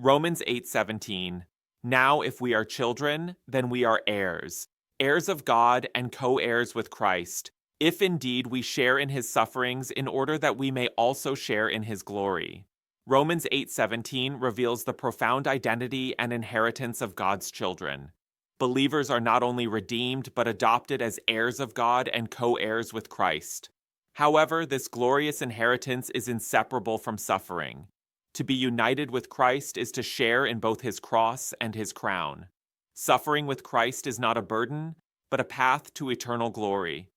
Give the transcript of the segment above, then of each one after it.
Romans 8:17. Now if we are children, then we are heirs, heirs of God and co-heirs with Christ, if indeed we share in his sufferings in order that we may also share in his glory. Romans 8:17 reveals the profound identity and inheritance of God's children. Believers are not only redeemed but adopted as heirs of God and co-heirs with Christ. However, this glorious inheritance is inseparable from suffering. To be united with Christ is to share in both his cross and his crown. Suffering with Christ is not a burden, but a path to eternal glory.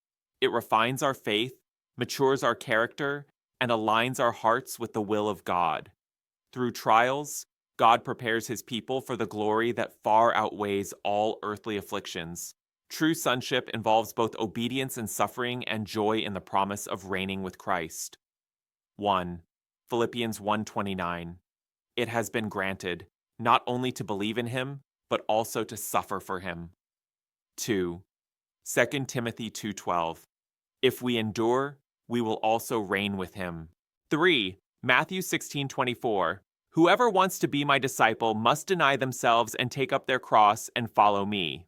It refines our faith, matures our character, and aligns our hearts with the will of God. Through trials, God prepares his people for the glory that far outweighs all earthly afflictions. True sonship involves both obedience in suffering and joy in the promise of reigning with Christ. 1. Philippians 1:29. It has been granted, not only to believe in him, but also to suffer for him. 2. 2 Timothy 2:12. If we endure, we will also reign with him. 3. Matthew 16:24. Whoever wants to be my disciple must deny themselves and take up their cross and follow me.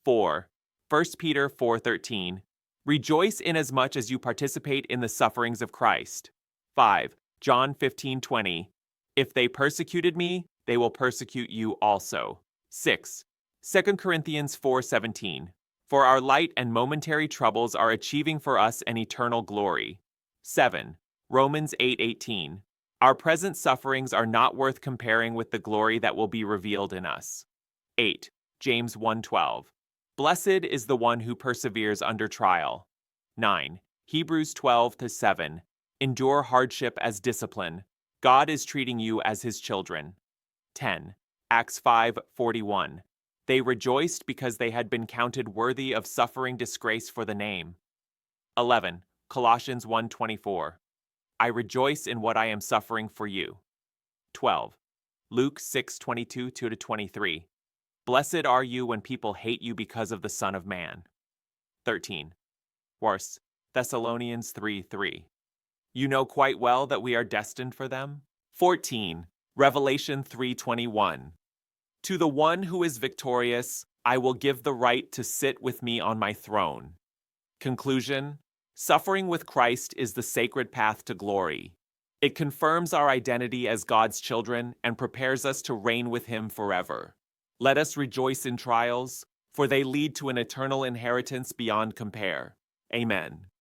4. 1 Peter 4:13. Rejoice inasmuch as you participate in the sufferings of Christ. 5. John 15:20. If they persecuted me, they will persecute you also. 6. 2 Corinthians 4:17. For our light and momentary troubles are achieving for us an eternal glory. 7. Romans 8:18. Our present sufferings are not worth comparing with the glory that will be revealed in us. 8. James 1:12. Blessed is the one who perseveres under trial. 9. Hebrews 12:7. Endure hardship as discipline. God is treating you as his children. 10. Acts 5:41. They rejoiced because they had been counted worthy of suffering disgrace for the name. 11. Colossians 1:24. I rejoice in what I am suffering for you. 12. Luke 6:22-23. Blessed are you when people hate you because of the Son of Man. 13. 1 Thessalonians 3:3. You know quite well that we are destined for them. 14. Revelation 3:21. To the one who is victorious, I will give the right to sit with me on my throne. Conclusion: suffering with Christ is the sacred path to glory. It confirms our identity as God's children and prepares us to reign with him forever. Let us rejoice in trials, for they lead to an eternal inheritance beyond compare. Amen.